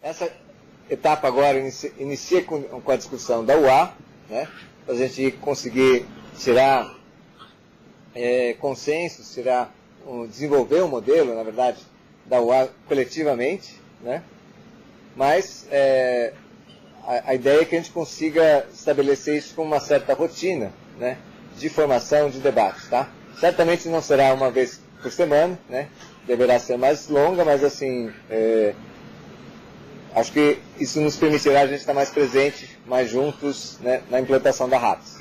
Essa etapa agora inicia com a discussão da UA, né, para a gente conseguir tirar consensos, desenvolver um modelo, na verdade, da UA coletivamente, né, mas a ideia é que a gente consiga estabelecer isso com uma certa rotina, né, de formação, de debates, tá? Certamente não será uma vez por semana, né, deverá ser mais longa, mas assim, acho que isso nos permitirá a gente estar mais presente, mais juntos, né, na implantação da RAPS.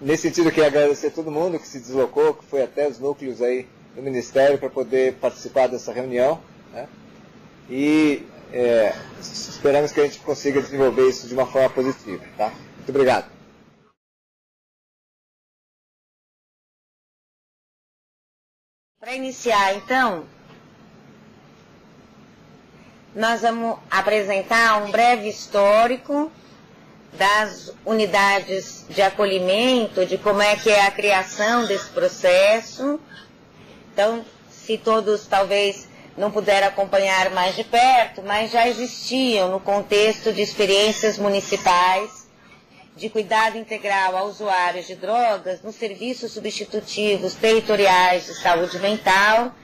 Nesse sentido, eu queria agradecer a todo mundo que se deslocou, que foi até os núcleos aí do Ministério para poder participar dessa reunião, né, e esperamos que a gente consiga desenvolver isso de uma forma positiva. Tá? Muito obrigado. Para iniciar, então, nós vamos apresentar um breve histórico das unidades de acolhimento, de como é que é a criação desse processo. Então, se todos talvez não puderam acompanhar mais de perto, mas já existiam no contexto de experiências municipais de cuidado integral a usuários de drogas nos serviços substitutivos territoriais de saúde mental.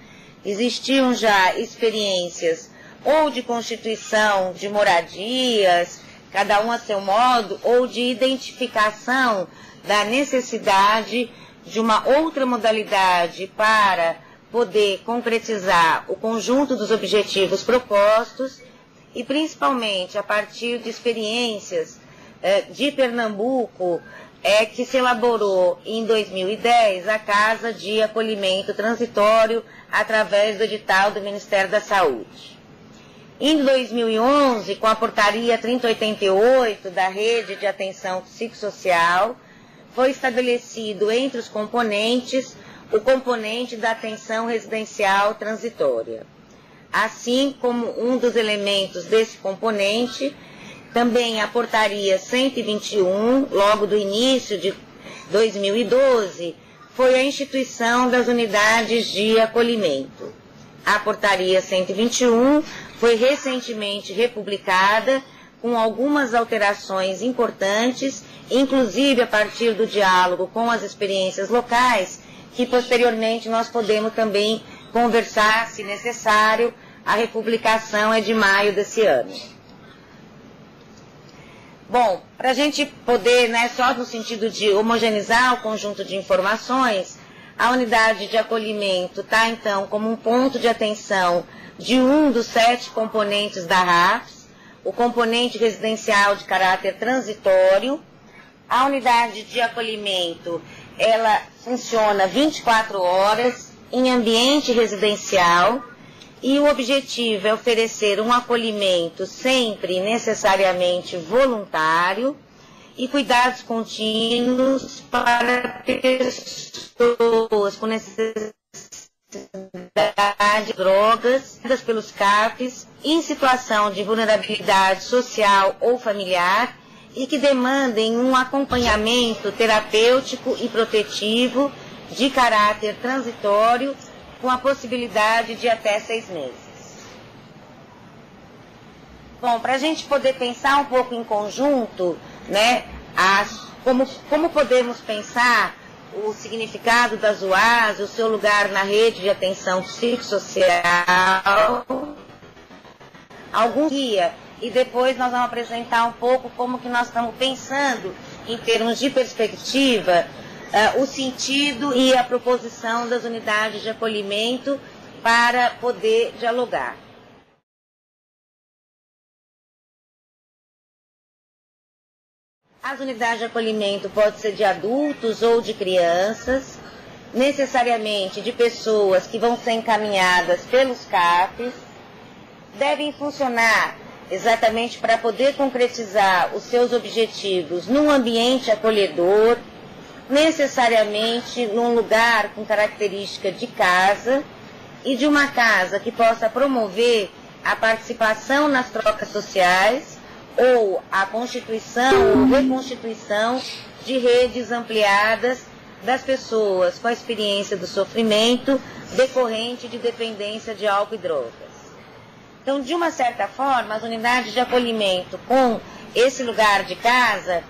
Existiam já experiências ou de constituição de moradias, cada um a seu modo, ou de identificação da necessidade de uma outra modalidade para poder concretizar o conjunto dos objetivos propostos e principalmente a partir de experiências de Pernambuco que se elaborou em 2010 a Casa de Acolhimento Transitório através do edital do Ministério da Saúde. Em 2011, com a portaria 3088 da Rede de Atenção Psicossocial, foi estabelecido entre os componentes o componente da atenção residencial transitória. Assim como um dos elementos desse componente, também a portaria 121, logo do início de 2012, foi a instituição das unidades de acolhimento. A portaria 121 foi recentemente republicada com algumas alterações importantes, inclusive a partir do diálogo com as experiências locais, que posteriormente nós podemos também conversar, se necessário. A republicação é de maio desse ano. Bom, para a gente poder, só no sentido de homogeneizar o conjunto de informações, a unidade de acolhimento está, então, como um ponto de atenção de um dos 7 componentes da RAPS, o componente residencial de caráter transitório. A unidade de acolhimento, ela funciona 24 horas em ambiente residencial e o objetivo é oferecer um acolhimento sempre necessariamente voluntário e cuidados contínuos para pessoas com necessidade de drogas pelos CAPs em situação de vulnerabilidade social ou familiar e que demandem um acompanhamento terapêutico e protetivo de caráter transitório com a possibilidade de até 6 meses. Bom, para a gente poder pensar um pouco em conjunto, como podemos pensar o significado das UAs, o seu lugar na rede de atenção psicossocial, algum guia, e depois nós vamos apresentar um pouco como que nós estamos pensando em termos de perspectiva, o sentido e a proposição das unidades de acolhimento para poder dialogar. As unidades de acolhimento podem ser de adultos ou de crianças, necessariamente de pessoas que vão ser encaminhadas pelos CAPs, devem funcionar exatamente para poder concretizar os seus objetivos num ambiente acolhedor, necessariamente num lugar com característica de casa e de uma casa que possa promover a participação nas trocas sociais ou a constituição ou reconstituição de redes ampliadas das pessoas com a experiência do sofrimento decorrente de dependência de álcool e drogas. Então, de uma certa forma, as unidades de acolhimento com esse lugar de casa,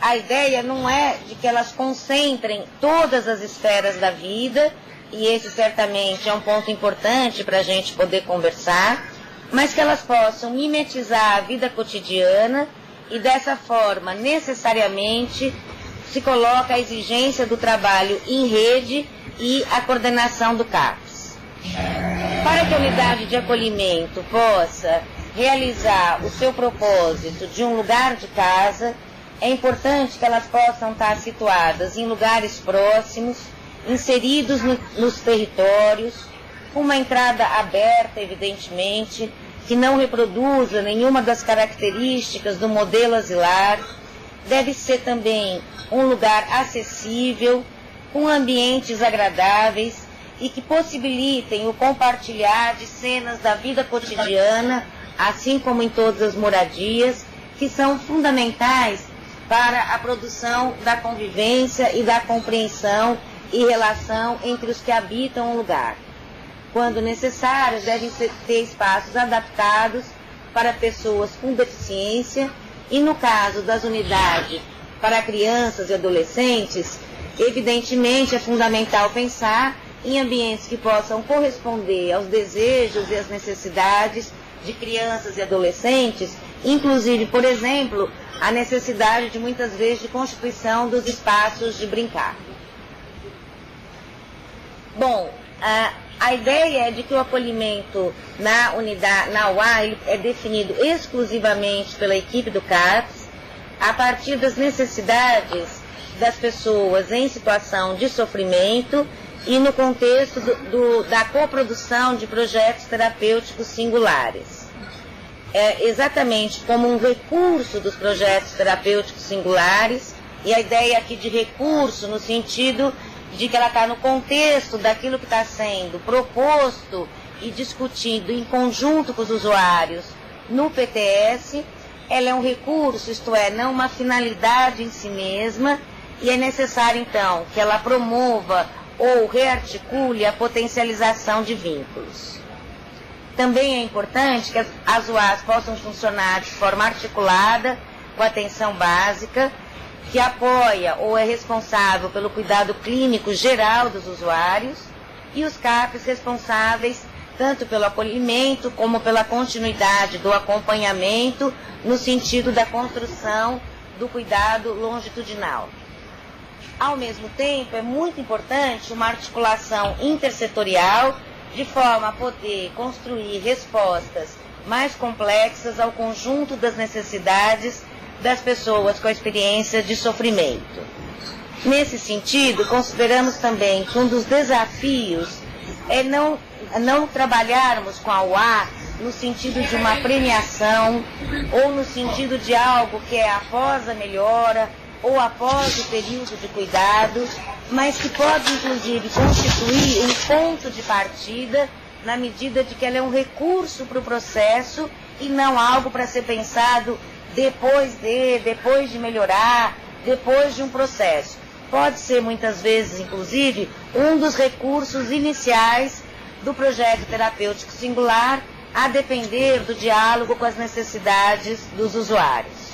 a ideia não é de que elas concentrem todas as esferas da vida, e esse certamente é um ponto importante para a gente poder conversar, mas que elas possam mimetizar a vida cotidiana e dessa forma, necessariamente, se coloca a exigência do trabalho em rede e a coordenação do CAPES. Para que a unidade de acolhimento possa realizar o seu propósito de um lugar de casa, é importante que elas possam estar situadas em lugares próximos, inseridos nos territórios, com uma entrada aberta, evidentemente, que não reproduza nenhuma das características do modelo asilar. Deve ser também um lugar acessível, com ambientes agradáveis e que possibilitem o compartilhar de cenas da vida cotidiana, assim como em todas as moradias, que são fundamentais para a produção da convivência e da compreensão e relação entre os que habitam o lugar. Quando necessário, devem ter espaços adaptados para pessoas com deficiência e, no caso das unidades para crianças e adolescentes, evidentemente é fundamental pensar em ambientes que possam corresponder aos desejos e às necessidades de crianças e adolescentes, inclusive, por exemplo, a necessidade de muitas vezes de constituição dos espaços de brincar. Bom, a ideia é de que o acolhimento na UA é definido exclusivamente pela equipe do CAPES, a partir das necessidades das pessoas em situação de sofrimento e no contexto da coprodução de projetos terapêuticos singulares. É exatamente como um recurso dos projetos terapêuticos singulares, e a ideia aqui de recurso no sentido de que ela está no contexto daquilo que está sendo proposto e discutido em conjunto com os usuários no PTS, ela é um recurso, isto é, não uma finalidade em si mesma, e é necessário, então, que ela promova ou rearticule a potencialização de vínculos. Também é importante que as UAs possam funcionar de forma articulada, com atenção básica, que apoia ou é responsável pelo cuidado clínico geral dos usuários, e os CAPES responsáveis tanto pelo acolhimento como pela continuidade do acompanhamento no sentido da construção do cuidado longitudinal. Ao mesmo tempo, é muito importante uma articulação intersetorial de forma a poder construir respostas mais complexas ao conjunto das necessidades das pessoas com a experiência de sofrimento. Nesse sentido, consideramos também que um dos desafios é não trabalharmos com a UA no sentido de uma premiação ou no sentido de algo que é após a melhora ou após o período de cuidado, mas que pode inclusive constituir um ponto de partida na medida de que ela é um recurso para o processo e não algo para ser pensado depois de melhorar, depois de um processo. Pode ser muitas vezes, inclusive, um dos recursos iniciais do projeto terapêutico singular, a depender do diálogo com as necessidades dos usuários.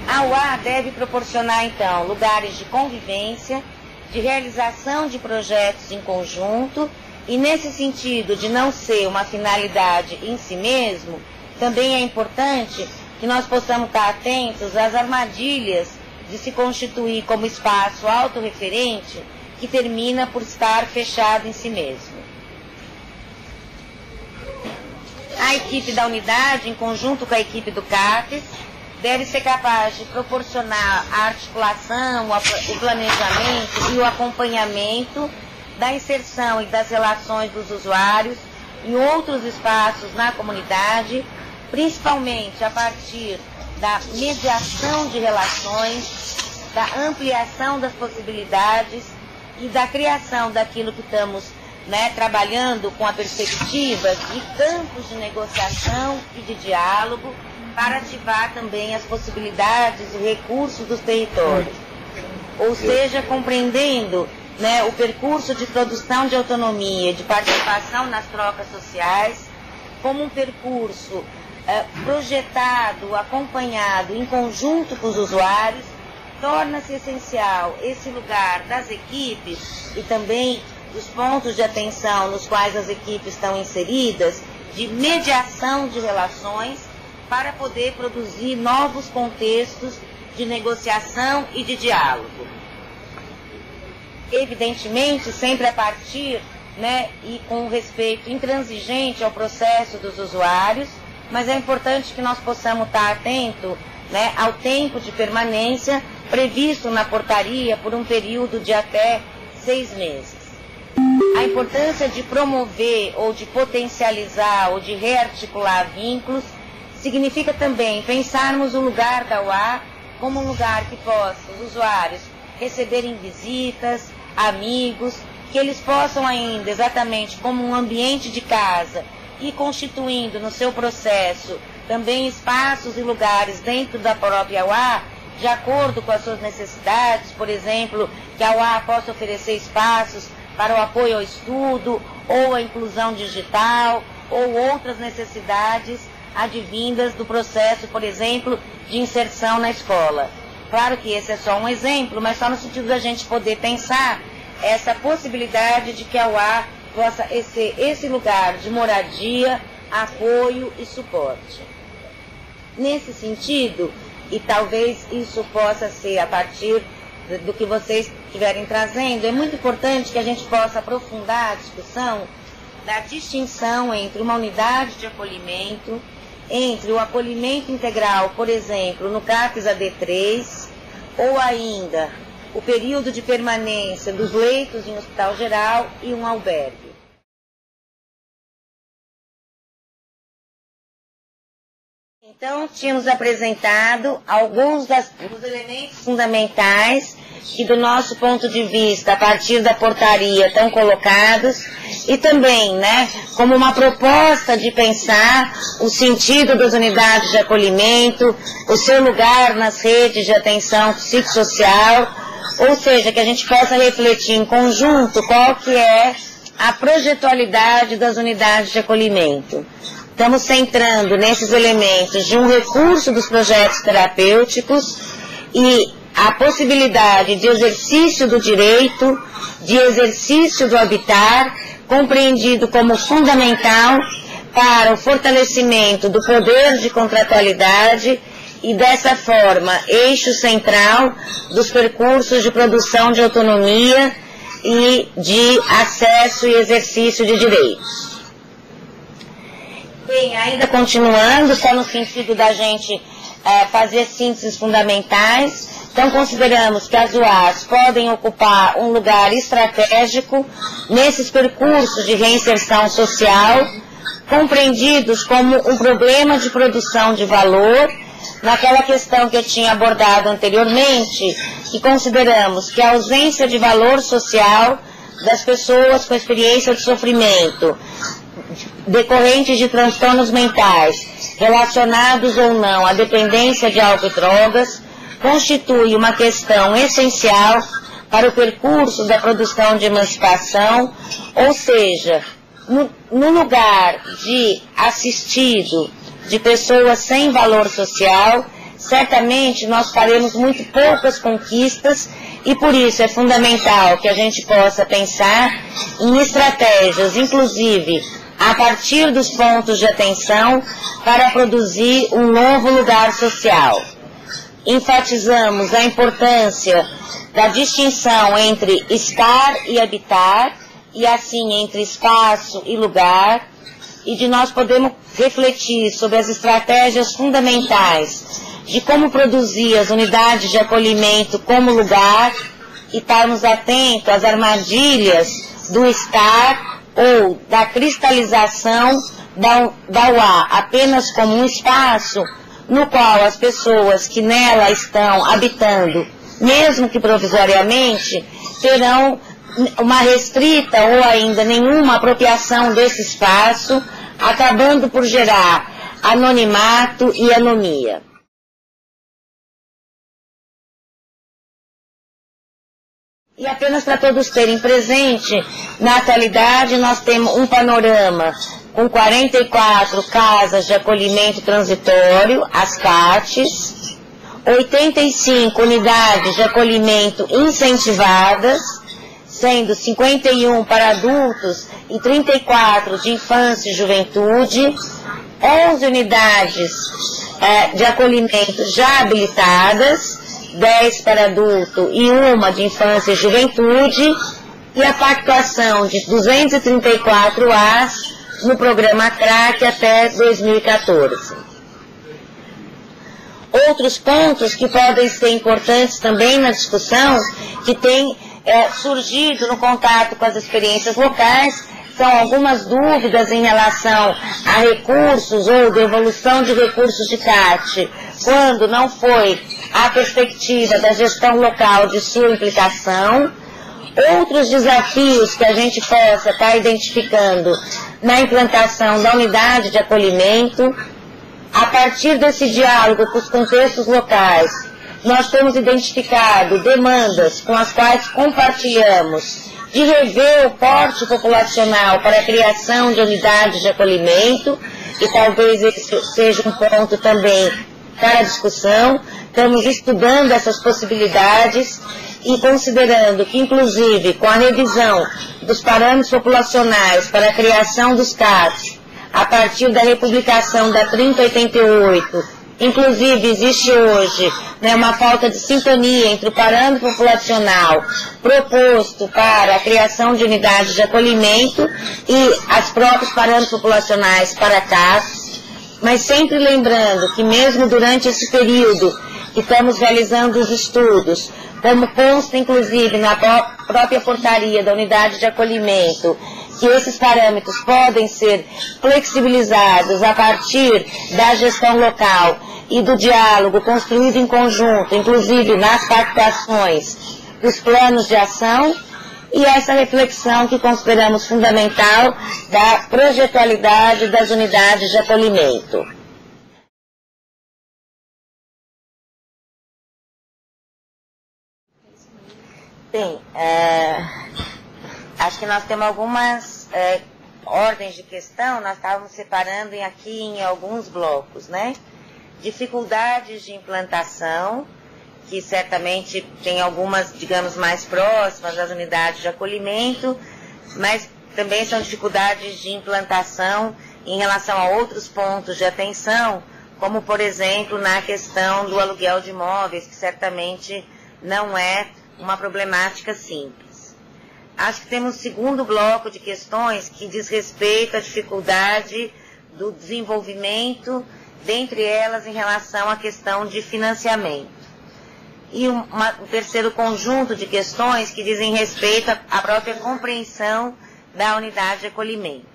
A UA deve proporcionar, então, lugares de convivência, de realização de projetos em conjunto, e nesse sentido de não ser uma finalidade em si mesmo, também é importante que nós possamos estar atentos às armadilhas de se constituir como espaço autorreferente que termina por estar fechado em si mesmo. A equipe da unidade, em conjunto com a equipe do CAPES, deve ser capaz de proporcionar a articulação, o planejamento e o acompanhamento da inserção e das relações dos usuários em outros espaços na comunidade, principalmente a partir da mediação de relações, da ampliação das possibilidades e da criação daquilo que estamos trabalhando com a perspectiva de campos de negociação e de diálogo para ativar também as possibilidades e recursos dos territórios. Ou seja, compreendendo o percurso de produção de autonomia, de participação nas trocas sociais, como um percurso projetado, acompanhado em conjunto com os usuários, torna-se essencial esse lugar das equipes e também dos pontos de atenção nos quais as equipes estão inseridas, de mediação de relações, para poder produzir novos contextos de negociação e de diálogo. Evidentemente, sempre a partir, e com respeito intransigente ao processo dos usuários, mas é importante que nós possamos estar atentos ao tempo de permanência previsto na portaria por um período de até 6 meses. A importância de promover ou de potencializar ou de rearticular vínculos significa também pensarmos o lugar da UA como um lugar que possa os usuários receberem visitas, amigos, que eles possam ainda, exatamente como um ambiente de casa, e constituindo no seu processo também espaços e lugares dentro da própria UA, de acordo com as suas necessidades, por exemplo, que a UA possa oferecer espaços para o apoio ao estudo, ou a inclusão digital, ou outras necessidades advindas do processo, por exemplo, de inserção na escola. Claro que esse é só um exemplo, mas só no sentido da gente poder pensar essa possibilidade de que a UA possa ser esse lugar de moradia, apoio e suporte. Nesse sentido, e talvez isso possa ser a partir do que vocês estiverem trazendo, é muito importante que a gente possa aprofundar a discussão da distinção entre uma unidade de acolhimento, entre o acolhimento integral, por exemplo, no CAPES AD3, ou ainda o período de permanência dos leitos em hospital geral e um albergue. Então, tínhamos apresentado alguns dos elementos fundamentais que, do nosso ponto de vista, a partir da portaria, estão colocados, e também, como uma proposta de pensar o sentido das unidades de acolhimento, o seu lugar nas redes de atenção psicossocial, ou seja, que a gente possa refletir em conjunto qual que é a projetualidade das unidades de acolhimento. Estamos centrando nesses elementos de um recurso dos projetos terapêuticos e a possibilidade de exercício do direito, de exercício do habitar, compreendido como fundamental para o fortalecimento do poder de contratualidade e, dessa forma, eixo central dos percursos de produção de autonomia e de acesso e exercício de direitos. Bem, ainda continuando, só no sentido da gente fazer sínteses fundamentais, então consideramos que as UAs podem ocupar um lugar estratégico nesses percursos de reinserção social, compreendidos como um problema de produção de valor, naquela questão que eu tinha abordado anteriormente, que consideramos que a ausência de valor social das pessoas com experiência de sofrimento, decorrentes de transtornos mentais, relacionados ou não à dependência de álcool e drogas, constitui uma questão essencial para o percurso da produção de emancipação, ou seja, no lugar de assistido de pessoas sem valor social, certamente nós faremos muito poucas conquistas e por isso é fundamental que a gente possa pensar em estratégias, inclusive a partir dos pontos de atenção, para produzir um novo lugar social. Enfatizamos a importância da distinção entre estar e habitar, e assim entre espaço e lugar, e de nós podermos refletir sobre as estratégias fundamentais de como produzir as unidades de acolhimento como lugar e estarmos atentos às armadilhas do estar ou da cristalização da UA apenas como um espaço no qual as pessoas que nela estão habitando, mesmo que provisoriamente, terão uma restrita ou ainda nenhuma apropriação desse espaço, acabando por gerar anonimato e anomia. E apenas para todos terem presente, na atualidade nós temos um panorama com 44 casas de acolhimento transitório, as CATs, 85 unidades de acolhimento incentivadas, sendo 51 para adultos e 34 de infância e juventude, 11 unidades de acolhimento já habilitadas, 10 para adulto e uma de infância e juventude, e a pactuação de 234 AS no programa CRAC até 2014. Outros pontos que podem ser importantes também na discussão, que tem surgido no contato com as experiências locais, são algumas dúvidas em relação a recursos ou devolução de recursos de CAT, quando não foi a perspectiva da gestão local de sua implicação. Outros desafios que a gente possa estar identificando na implantação da unidade de acolhimento. A partir desse diálogo com os contextos locais, nós temos identificado demandas com as quais compartilhamos de rever o porte populacional para a criação de unidades de acolhimento, e talvez esse seja um ponto também para a discussão. Estamos estudando essas possibilidades e considerando que, inclusive, com a revisão dos parâmetros populacionais para a criação dos CATs, a partir da republicação da 3088, inclusive existe hoje uma falta de sintonia entre o parâmetro populacional proposto para a criação de unidades de acolhimento e os próprios parâmetros populacionais para CATs, mas sempre lembrando que mesmo durante esse período que estamos realizando os estudos, como consta inclusive na própria portaria da unidade de acolhimento, que esses parâmetros podem ser flexibilizados a partir da gestão local e do diálogo construído em conjunto, inclusive nas pactuações dos planos de ação, e essa reflexão que consideramos fundamental da projetualidade das unidades de acolhimento. Bem, acho que nós temos algumas ordens de questão, nós estávamos separando aqui em alguns blocos, né? Dificuldades de implantação, que certamente tem algumas, digamos, mais próximas das unidades de acolhimento, mas também são dificuldades de implantação em relação a outros pontos de atenção, como, por exemplo, na questão do aluguel de imóveis, que certamente não é uma problemática simples. Acho que temos um segundo bloco de questões que diz respeito à dificuldade do desenvolvimento, dentre elas em relação à questão de financiamento. E um terceiro conjunto de questões que dizem respeito à própria compreensão da unidade de acolhimento.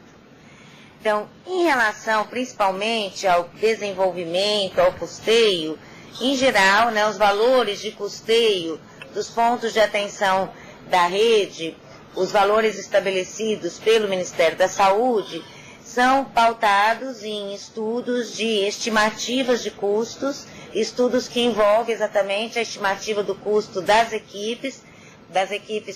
Então, em relação principalmente ao desenvolvimento, ao custeio, em geral, os valores de custeio dos pontos de atenção da rede, os valores estabelecidos pelo Ministério da Saúde, são pautados em estudos de estimativas de custos, estudos que envolvem exatamente a estimativa do custo das equipes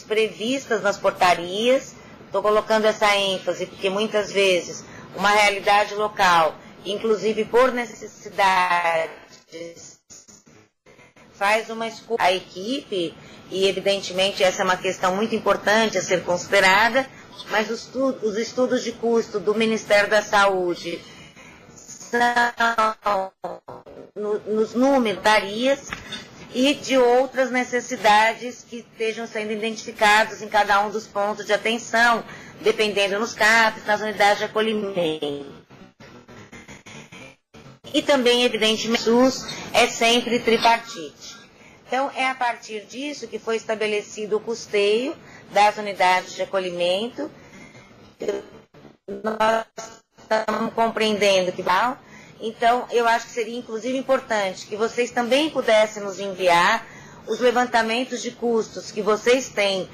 previstas nas portarias. Estou colocando essa ênfase porque muitas vezes uma realidade local, inclusive por necessidades, faz uma escolha a equipe, e evidentemente essa é uma questão muito importante a ser considerada, mas os estudos de custo do Ministério da Saúde são nos números, tarias, e de outras necessidades que estejam sendo identificadas em cada um dos pontos de atenção, dependendo nos CAPs, nas unidades de acolhimento. E também, evidentemente, o SUS é sempre tripartite. Então, é a partir disso que foi estabelecido o custeio das unidades de acolhimento. Nós estamos compreendendo que... Então, eu acho que seria, inclusive, importante que vocês também pudessem nos enviar os levantamentos de custos que vocês têm.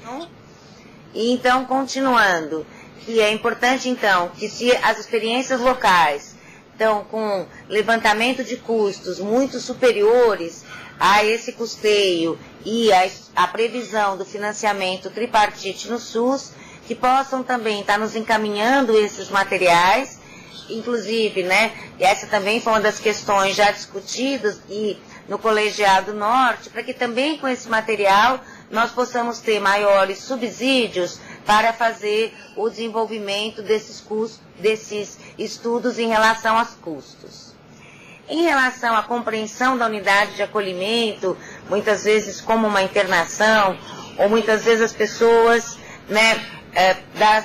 E, então, continuando, que é importante, então, que se as experiências locais estão com levantamento de custos muito superiores a esse custeio e a previsão do financiamento tripartite no SUS, que possam também estar nos encaminhando esses materiais, inclusive, né, e essa também foi uma das questões já discutidas e no Colegiado Norte, para que também com esse material nós possamos ter maiores subsídios para fazer o desenvolvimento desses estudos em relação aos custos. Em relação à compreensão da unidade de acolhimento, muitas vezes como uma internação, ou muitas vezes as pessoas, né,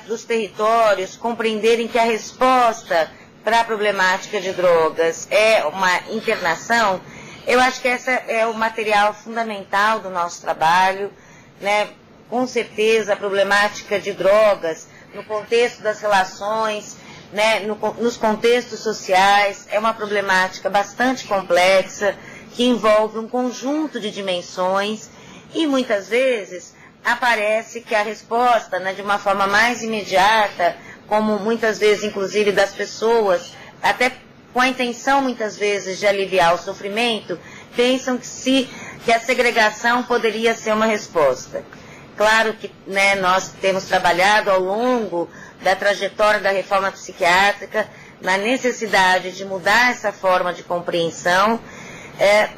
dos territórios compreenderem que a resposta para a problemática de drogas é uma internação, eu acho que esse é o material fundamental do nosso trabalho, né? Com certeza a problemática de drogas no contexto das relações, né, nos contextos sociais, é uma problemática bastante complexa, que envolve um conjunto de dimensões e muitas vezes aparece que a resposta, né, de uma forma mais imediata, como muitas vezes inclusive das pessoas, até com a intenção muitas vezes de aliviar o sofrimento, pensam que a segregação poderia ser uma resposta. Claro que, né, nós temos trabalhado ao longo da trajetória da reforma psiquiátrica na necessidade de mudar essa forma de compreensão,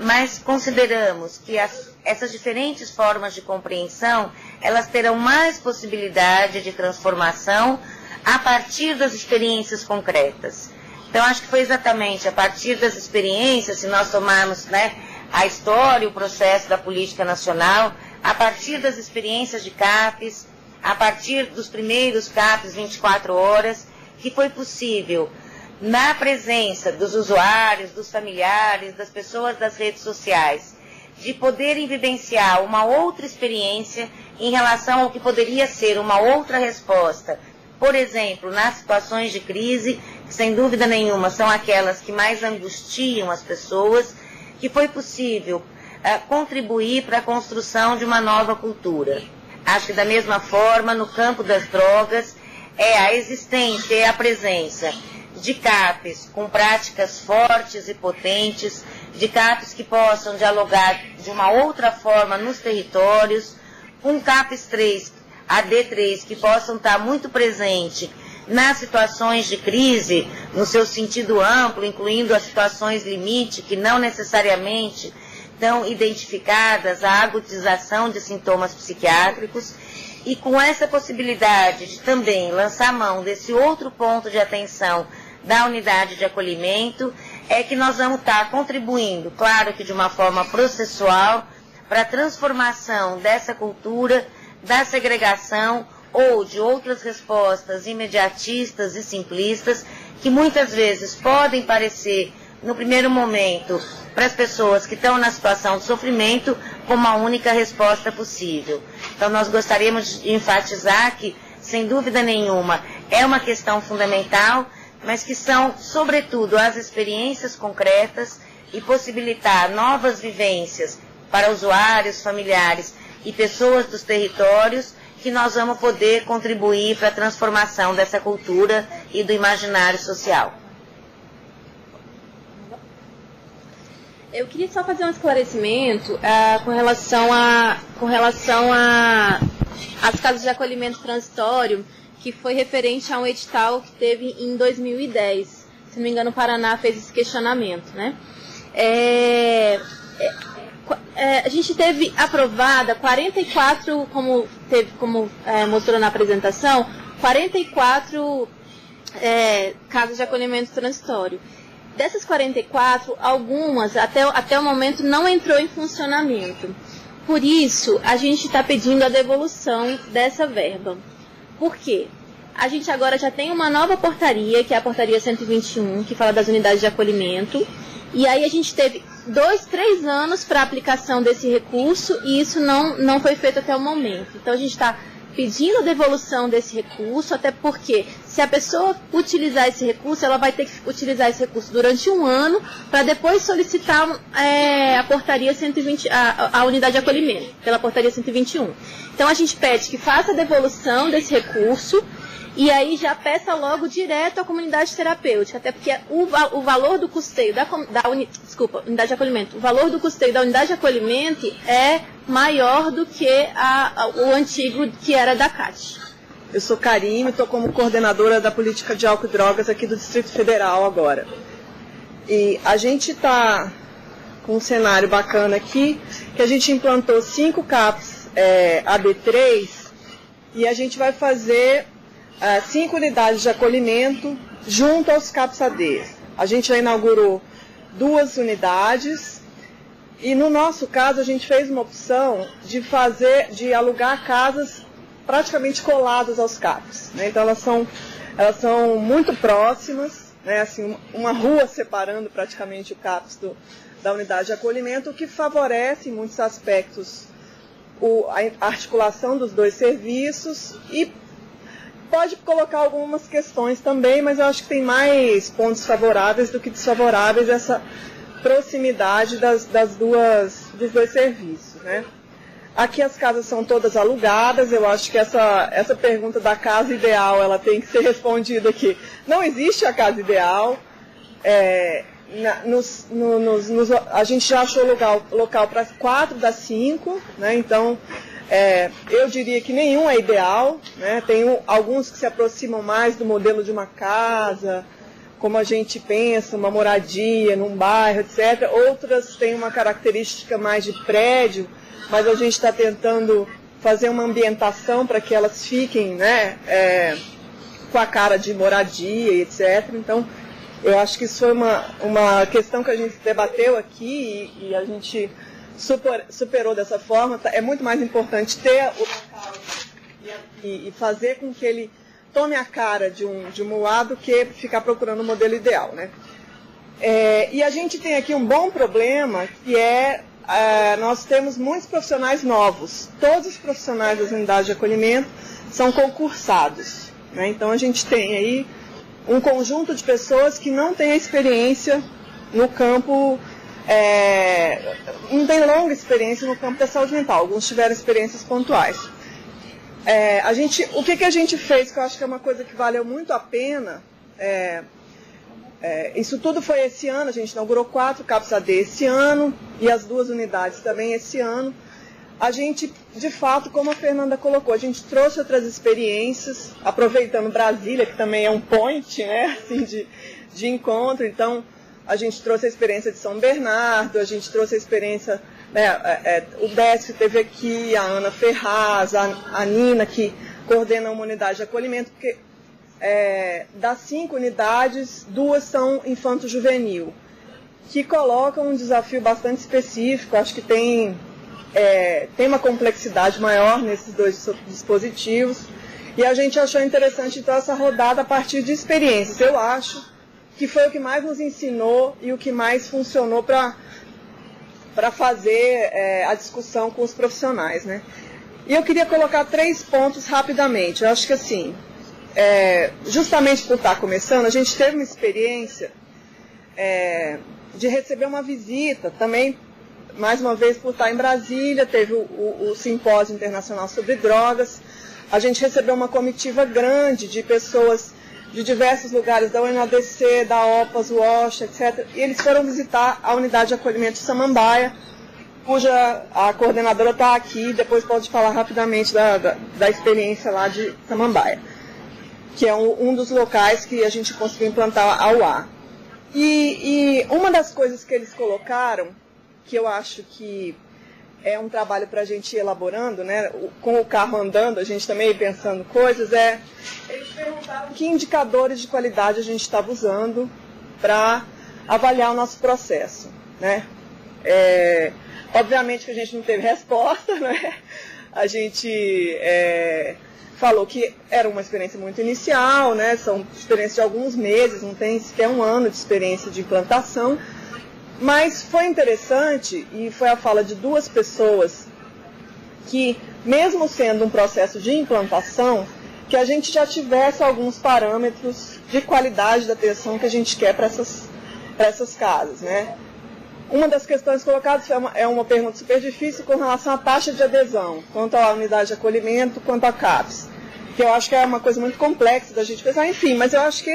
mas consideramos que essas diferentes formas de compreensão, elas terão mais possibilidade de transformação a partir das experiências concretas. Então, acho que foi exatamente a partir das experiências, se nós tomarmos, né, a história, o processo da política nacional, a partir das experiências de CAPES, a partir dos primeiros CAPES 24 horas, que foi possível, na presença dos usuários, dos familiares, das pessoas das redes sociais, de poderem vivenciar uma outra experiência em relação ao que poderia ser uma outra resposta. Por exemplo, nas situações de crise, que sem dúvida nenhuma são aquelas que mais angustiam as pessoas, que foi possível contribuir para a construção de uma nova cultura. Acho que da mesma forma, no campo das drogas, é a existência e a presença de CAPES com práticas fortes e potentes, de CAPES que possam dialogar de uma outra forma nos territórios, com CAPES 3, AD3, que possam estar muito presentes nas situações de crise, no seu sentido amplo, incluindo as situações limite, que não necessariamente estão identificadas a agudização de sintomas psiquiátricos, e com essa possibilidade de também lançar mão desse outro ponto de atenção da unidade de acolhimento, é que nós vamos estar contribuindo, claro que de uma forma processual, para a transformação dessa cultura da segregação ou de outras respostas imediatistas e simplistas, que muitas vezes podem parecer, no primeiro momento, para as pessoas que estão na situação de sofrimento, como a única resposta possível. Então, nós gostaríamos de enfatizar que, sem dúvida nenhuma, é uma questão fundamental, mas que são, sobretudo, as experiências concretas e possibilitar novas vivências para usuários, familiares e pessoas dos territórios, que nós vamos poder contribuir para a transformação dessa cultura e do imaginário social. Eu queria só fazer um esclarecimento com relação às casas de acolhimento transitório, que foi referente a um edital que teve em 2010. Se não me engano, o Paraná fez esse questionamento, né? A gente teve aprovada 44, como mostrou na apresentação, 44 casas de acolhimento transitório. Dessas 44, algumas até o momento não entrou em funcionamento. Por isso, a gente está pedindo a devolução dessa verba. Por quê? A gente agora já tem uma nova portaria, que é a portaria 121, que fala das unidades de acolhimento. E aí a gente teve 2-3 anos para a aplicação desse recurso e isso não foi feito até o momento. Então a gente está pedindo a devolução desse recurso, até porque se a pessoa utilizar esse recurso, ela vai ter que utilizar esse recurso durante um ano para depois solicitar a portaria 120, a unidade de acolhimento, pela portaria 121. Então a gente pede que faça a devolução desse recurso e aí já peça logo direto à comunidade terapêutica, até porque o valor do custeio unidade de acolhimento, o valor do custeio da unidade de acolhimento é maior do que o antigo que era da CAT. Eu sou Karime, estou como coordenadora da política de álcool e drogas aqui do Distrito Federal agora. E a gente está com um cenário bacana aqui, que a gente implantou 5 CAPs AD3 e a gente vai fazer 5 unidades de acolhimento junto aos CAPs AD. A gente já inaugurou 2 unidades e no nosso caso a gente fez uma opção de alugar casas praticamente coladas aos CAPs, né? Então elas são muito próximas, né? Assim, uma rua separando praticamente o CAPs da unidade de acolhimento, o que favorece em muitos aspectos a articulação dos 2 serviços e pode colocar algumas questões também, mas eu acho que tem mais pontos favoráveis do que desfavoráveis essa proximidade dos 2 serviços, né? Aqui as casas são todas alugadas, eu acho que essa pergunta da casa ideal, ela tem que ser respondida aqui. Não existe a casa ideal, a gente já achou local para 4 das 5, né? Então eu diria que nenhum é ideal, né? Tem alguns que se aproximam mais do modelo de uma casa, como a gente pensa, uma moradia num bairro, etc. Outras têm uma característica mais de prédio, mas a gente está tentando fazer uma ambientação para que elas fiquem, né, com a cara de moradia, etc. Então, eu acho que isso foi uma questão que a gente debateu aqui e a gente superou dessa forma. É muito mais importante ter o local e fazer com que ele tome a cara de um lado do que ficar procurando o modelo ideal, né? E a gente tem aqui um bom problema, que nós temos muitos profissionais novos. Todos os profissionais das unidades de acolhimento são concursados, né? Então a gente tem aí um conjunto de pessoas que não têm experiência no campo, não tem longa experiência no campo da saúde mental. Alguns tiveram experiências pontuais. O que a gente fez, que eu acho que é uma coisa que valeu muito a pena, isso tudo foi esse ano, a gente inaugurou 4 CAPs AD esse ano e as 2 unidades também esse ano. A gente, de fato, como a Fernanda colocou, a gente trouxe outras experiências, aproveitando Brasília, que também é um point, né, assim, de encontro. Então, a gente trouxe a experiência de São Bernardo, a gente trouxe a experiência, né, o Décio teve aqui, a Ana Ferraz, a Nina, que coordena uma unidade de acolhimento, porque das 5 unidades, 2 são infanto-juvenil, que colocam um desafio bastante específico. Acho que tem uma complexidade maior nesses 2 dispositivos, e a gente achou interessante então essa rodada a partir de experiências. Eu acho que foi o que mais nos ensinou e o que mais funcionou para fazer a discussão com os profissionais, né? E eu queria colocar 3 pontos rapidamente. Eu acho que assim, justamente por estar começando, a gente teve uma experiência de receber uma visita também, mais uma vez por estar em Brasília, teve o Simpósio Internacional sobre Drogas. A gente recebeu uma comitiva grande de pessoas de diversos lugares, da UNADC, da OPAS, WASH, etc. E eles foram visitar a unidade de acolhimento de Samambaia, cuja a coordenadora está aqui, depois pode falar rapidamente da experiência lá de Samambaia, que é um dos locais que a gente conseguiu implantar a UA. E uma das coisas que eles colocaram, que eu acho que é um trabalho para a gente ir elaborando, né, com o carro andando, a gente também pensando coisas, eles perguntaram que indicadores de qualidade a gente estava usando para avaliar o nosso processo, né? Obviamente que a gente não teve resposta, né? A gente falou que era uma experiência muito inicial, né? São experiências de alguns meses, não tem sequer 1 ano de experiência de implantação. Mas foi interessante, e foi a fala de 2 pessoas, que mesmo sendo um processo de implantação, que a gente já tivesse alguns parâmetros de qualidade da atenção que a gente quer para essas casas, né? Uma das questões colocadas é uma pergunta super difícil com relação à taxa de adesão, tanto à unidade de acolhimento quanto à CAPS, que eu acho que é uma coisa muito complexa da gente pensar, enfim, mas eu acho que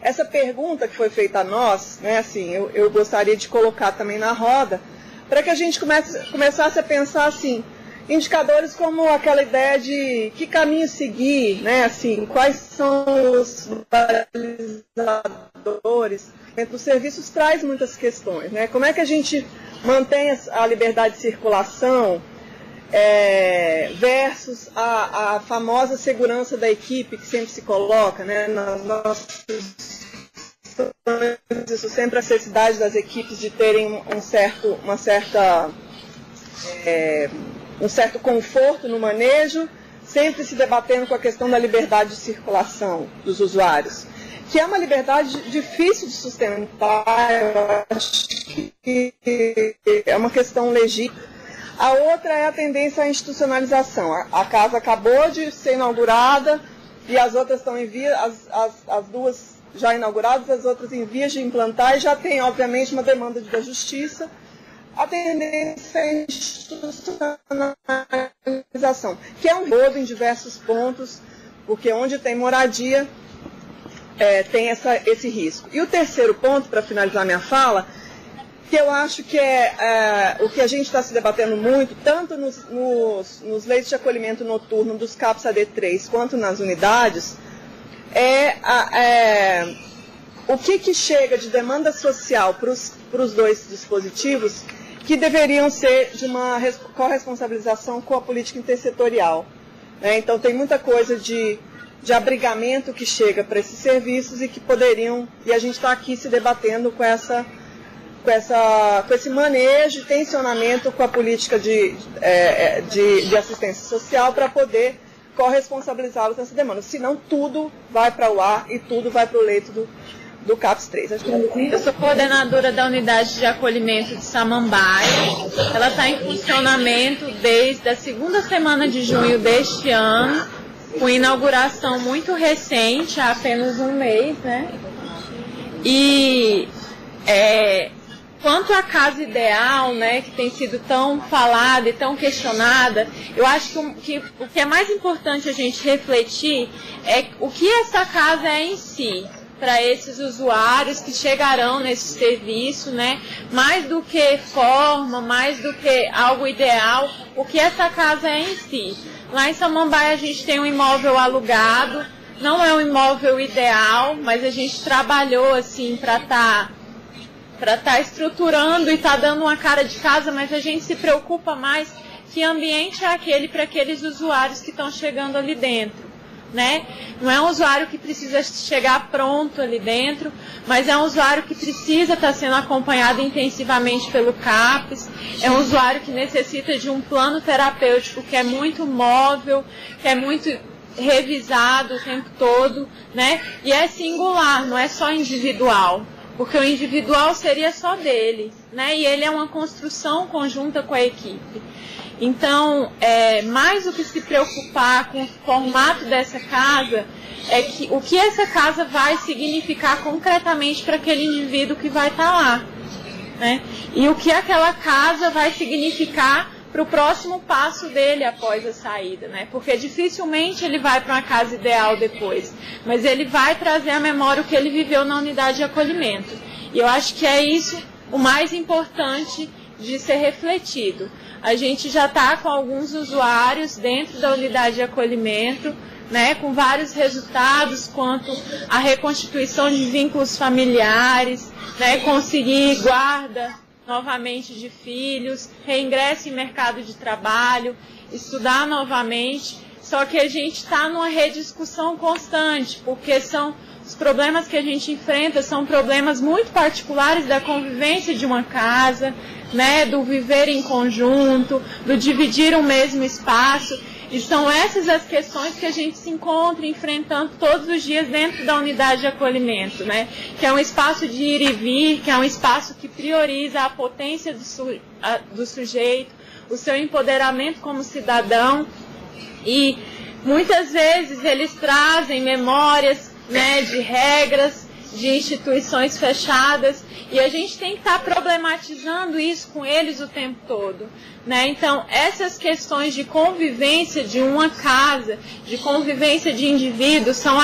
essa pergunta que foi feita a nós, né, assim, eu gostaria de colocar também na roda, para que a gente começasse a pensar assim, Indicadores como aquela ideia de que caminho seguir, né? Assim, quais são os balizadores. Os serviços traz muitas questões, né? Como é que a gente mantém a liberdade de circulação versus a famosa segurança da equipe que sempre se coloca, né? Isso sempre a necessidade das equipes de terem um certo conforto no manejo, sempre se debatendo com a questão da liberdade de circulação dos usuários, que é uma liberdade difícil de sustentar, eu acho que é uma questão legítima. A outra é a tendência à institucionalização. A casa acabou de ser inaugurada e as outras estão em via, as duas já inauguradas, as outras em vias de implantar, e já tem, obviamente, uma demanda da justiça. A tendência à institucionalização, que é um rodo em diversos pontos, porque onde tem moradia, tem esse risco. E o terceiro ponto, para finalizar minha fala, que eu acho que é o que a gente está se debatendo muito, tanto nos leitos de acolhimento noturno dos CAPS AD3, quanto nas unidades, o que chega de demanda social para os dois dispositivos, que deveriam ser de uma corresponsabilização com a política intersetorial, né? Então tem muita coisa de abrigamento que chega para esses serviços e que poderiam, e a gente está aqui se debatendo com esse manejo e tensionamento com a política de assistência social para poder corresponsabilizá-los nessa demanda. Senão tudo vai para o ar e tudo vai para o leito do CAPS 3. Eu sou coordenadora da unidade de acolhimento de Samambaia. Ela está em funcionamento desde a segunda semana de junho deste ano, com inauguração muito recente, há apenas um mês, né? E quanto à casa ideal, né, que tem sido tão falada e tão questionada, eu acho que o que é mais importante a gente refletir é o que essa casa é em si, para esses usuários que chegarão nesse serviço, né? Mais do que forma, mais do que algo ideal, o que essa casa é em si. Lá em Samambaia a gente tem um imóvel alugado, não é um imóvel ideal, mas a gente trabalhou assim para estar estruturando e estar dando uma cara de casa, mas a gente se preocupa mais que ambiente é aquele para aqueles usuários que estão chegando ali dentro, né? Não é um usuário que precisa chegar pronto ali dentro, mas é um usuário que precisa estar sendo acompanhado intensivamente pelo CAPS, é um usuário que necessita de um plano terapêutico que é muito móvel, que é muito revisado o tempo todo, né? E é singular, não é só individual, porque o individual seria só dele, né? E ele é uma construção conjunta com a equipe. Então, mais do que se preocupar com o formato dessa casa, é que o que essa casa vai significar concretamente para aquele indivíduo que vai estar lá, né? E o que aquela casa vai significar para o próximo passo dele após a saída, né? Porque dificilmente ele vai para uma casa ideal depois, mas ele vai trazer à memória o que ele viveu na unidade de acolhimento. E eu acho que é isso o mais importante de ser refletido. A gente já está com alguns usuários dentro da unidade de acolhimento, né, com vários resultados quanto à reconstituição de vínculos familiares, né, conseguir guarda novamente de filhos, reingresso em mercado de trabalho, estudar novamente. Só que a gente está numa rediscussão constante, porque os problemas que a gente enfrenta são problemas muito particulares da convivência de uma casa, né, do viver em conjunto, do dividir um mesmo espaço. E são essas as questões que a gente se encontra enfrentando todos os dias dentro da unidade de acolhimento, né? Que é um espaço de ir e vir, que é um espaço que prioriza a potência do sujeito, o seu empoderamento como cidadão. E muitas vezes eles trazem memórias, né, de regras, de instituições fechadas, e a gente tem que estar problematizando isso com eles o tempo todo, né? Então, essas questões de convivência de uma casa, de convivência de indivíduos, são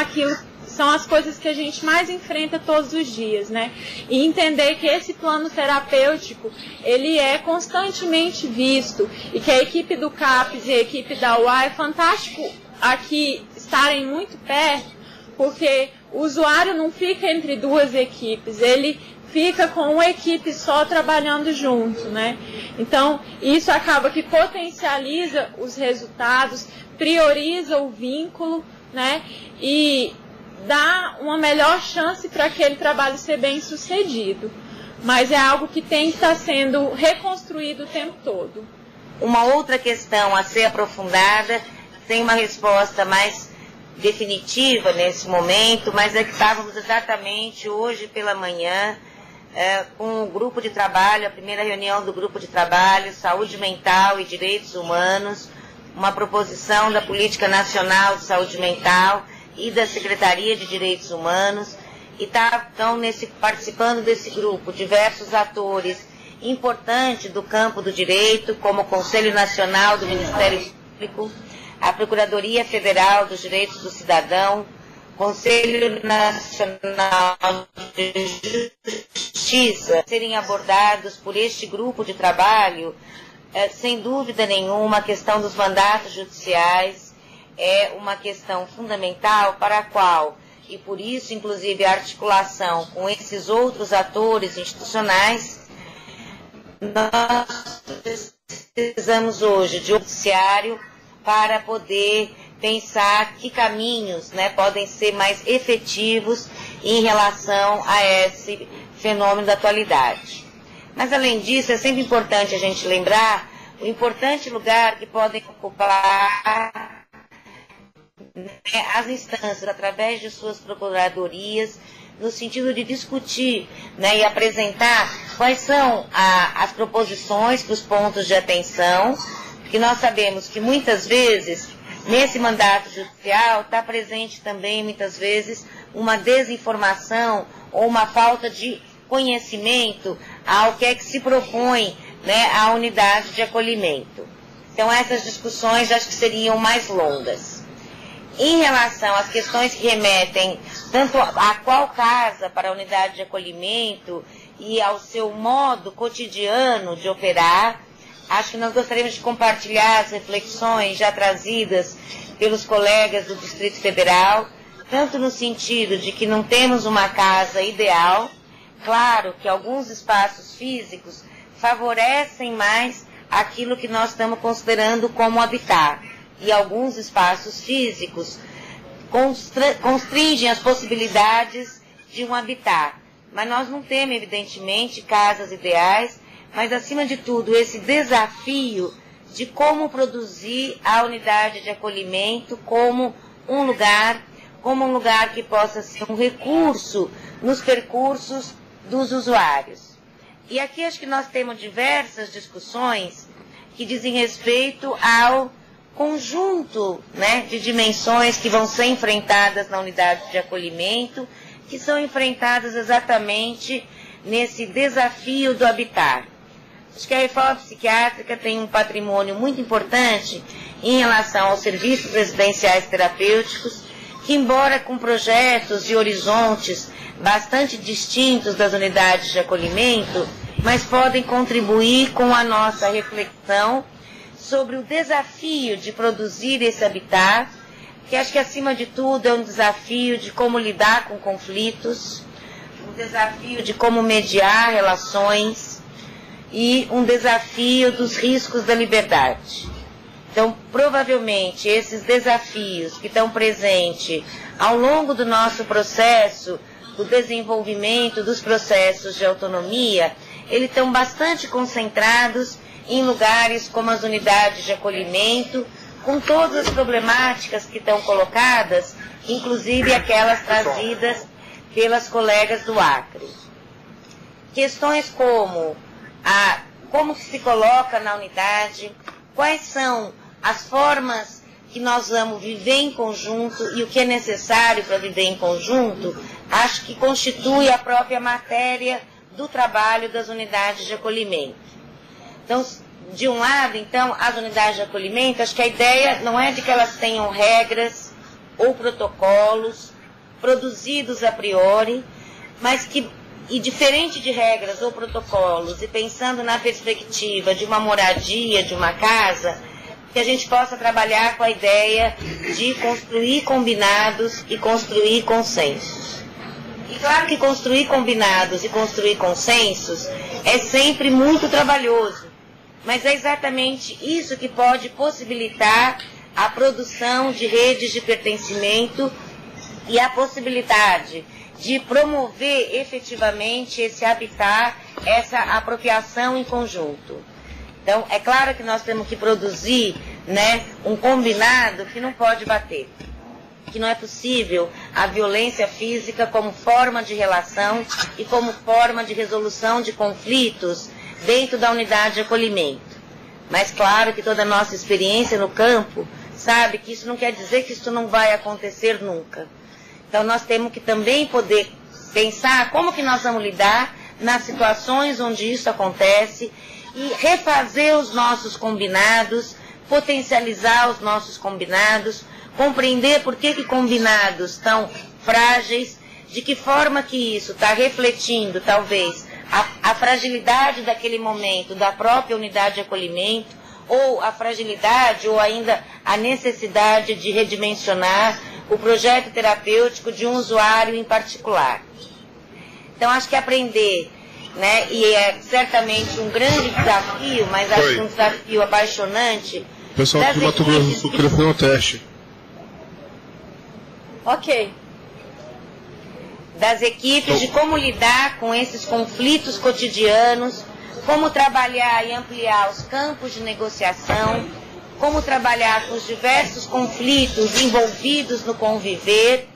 são as coisas que a gente mais enfrenta todos os dias, né? E entender que esse plano terapêutico, ele é constantemente visto e que a equipe do CAPES e a equipe da UA é fantástico aqui estarem muito perto, porque o usuário não fica entre duas equipes, ele fica com uma equipe só trabalhando junto, né? Então, isso acaba que potencializa os resultados, prioriza o vínculo, né? E dá uma melhor chance para aquele trabalho ser bem sucedido. Mas é algo que tem que estar sendo reconstruído o tempo todo. Uma outra questão a ser aprofundada, tem uma resposta mais definitiva nesse momento, mas é que estávamos exatamente hoje pela manhã com o grupo de trabalho, a primeira reunião do grupo de trabalho, Saúde Mental e Direitos Humanos, uma proposição da Política Nacional de Saúde Mental e da Secretaria de Direitos Humanos, e estão participando desse grupo diversos atores importantes do campo do direito, como o Conselho Nacional do Ministério Público, a Procuradoria Federal dos Direitos do Cidadão, Conselho Nacional de Justiça, serem abordados por este grupo de trabalho. Sem dúvida nenhuma, a questão dos mandatos judiciais é uma questão fundamental para a qual, e por isso, inclusive, a articulação com esses outros atores institucionais, nós precisamos hoje de um judiciário para poder pensar que caminhos, né, podem ser mais efetivos em relação a esse fenômeno da atualidade. Mas, além disso, é sempre importante a gente lembrar o importante lugar que podem ocupar, né, as instâncias, através de suas procuradorias, no sentido de discutir, né, e apresentar quais são as proposições para os pontos de atenção, porque nós sabemos que muitas vezes, nesse mandato judicial, está presente também, muitas vezes, uma desinformação ou uma falta de conhecimento ao que é que se propõe, né, a unidade de acolhimento. Então, essas discussões acho que seriam mais longas. Em relação às questões que remetem tanto a qual casa para a unidade de acolhimento e ao seu modo cotidiano de operar, acho que nós gostaríamos de compartilhar as reflexões já trazidas pelos colegas do Distrito Federal, tanto no sentido de que não temos uma casa ideal. Claro que alguns espaços físicos favorecem mais aquilo que nós estamos considerando como habitat, e alguns espaços físicos constringem as possibilidades de um habitat. Mas nós não temos, evidentemente, casas ideais, mas, acima de tudo, esse desafio de como produzir a unidade de acolhimento como um lugar que possa ser um recurso nos percursos dos usuários. E aqui acho que nós temos diversas discussões que dizem respeito ao conjunto, né, de dimensões que vão ser enfrentadas na unidade de acolhimento, que são enfrentadas exatamente nesse desafio do habitat. Acho que a reforma psiquiátrica tem um patrimônio muito importante em relação aos serviços residenciais terapêuticos, que, embora com projetos e horizontes bastante distintos das unidades de acolhimento, mas podem contribuir com a nossa reflexão sobre o desafio de produzir esse habitat, que acho que, acima de tudo, é um desafio de como lidar com conflitos, um desafio de como mediar relações e um desafio dos riscos da liberdade. Então, provavelmente, esses desafios que estão presentes ao longo do nosso processo, do desenvolvimento dos processos de autonomia, eles estão bastante concentrados em lugares como as unidades de acolhimento, com todas as problemáticas que estão colocadas, inclusive aquelas trazidas pelas colegas do Acre. Questões como como se coloca na unidade, quais são as formas que nós vamos viver em conjunto e o que é necessário para viver em conjunto, acho que constitui a própria matéria do trabalho das unidades de acolhimento. Então, de um lado, então, as unidades de acolhimento, acho que a ideia não é de que elas tenham regras ou protocolos produzidos a priori, mas que, e diferente de regras ou protocolos, e pensando na perspectiva de uma moradia, de uma casa, que a gente possa trabalhar com a ideia de construir combinados e construir consensos. E claro que construir combinados e construir consensos é sempre muito trabalhoso, mas é exatamente isso que pode possibilitar a produção de redes de pertencimento e a possibilidade de promover efetivamente esse habitat, essa apropriação em conjunto. Então, é claro que nós temos que produzir, né, um combinado que não pode bater, que não é possível a violência física como forma de relação e como forma de resolução de conflitos dentro da unidade de acolhimento. Mas claro que toda a nossa experiência no campo sabe que isso não quer dizer que isso não vai acontecer nunca. Então nós temos que também poder pensar como que nós vamos lidar nas situações onde isso acontece e refazer os nossos combinados, potencializar os nossos combinados, compreender por que combinados estão frágeis, de que forma que isso está refletindo, talvez, a fragilidade daquele momento da própria unidade de acolhimento, ou a fragilidade, ou ainda a necessidade de redimensionar o projeto terapêutico de um usuário em particular. Então, acho que aprender, né, e é certamente um grande desafio, mas acho que um desafio apaixonante. O pessoal aqui do Mato Grosso do Sul queria fazer um teste. Ok. Das equipes de como lidar com esses conflitos cotidianos, como trabalhar e ampliar os campos de negociação, como trabalhar com os diversos conflitos envolvidos no conviver,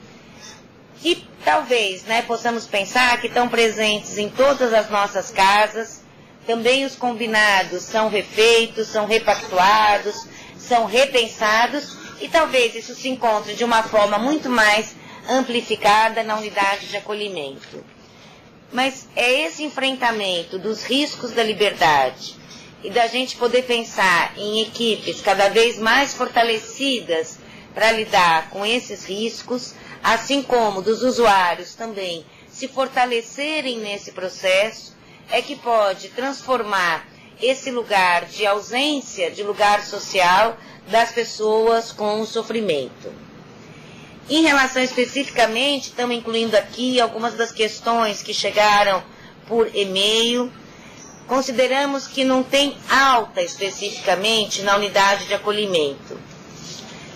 que talvez, né, possamos pensar que estão presentes em todas as nossas casas. Também os combinados são refeitos, são repactuados, são repensados, e talvez isso se encontre de uma forma muito mais amplificada na unidade de acolhimento. Mas é esse enfrentamento dos riscos da liberdade e da gente poder pensar em equipes cada vez mais fortalecidas para lidar com esses riscos, assim como dos usuários também se fortalecerem nesse processo, é que pode transformar esse lugar de ausência de lugar social das pessoas com o sofrimento. Em relação especificamente, estamos incluindo aqui algumas das questões que chegaram por e-mail. Consideramos que não tem alta especificamente na unidade de acolhimento.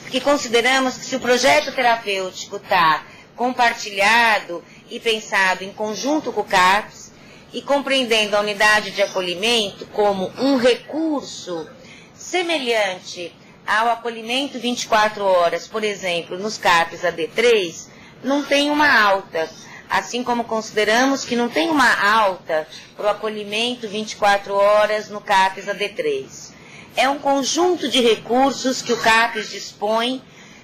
Porque consideramos que se o projeto terapêutico está compartilhado e pensado em conjunto com o CAPS, e compreendendo a unidade de acolhimento como um recurso semelhante ao acolhimento 24 horas, por exemplo, nos CAPs AD3, não tem uma alta. Assim como consideramos que não tem uma alta para o acolhimento 24 horas no CAPs AD3. É um conjunto de recursos que o CAPs dispõe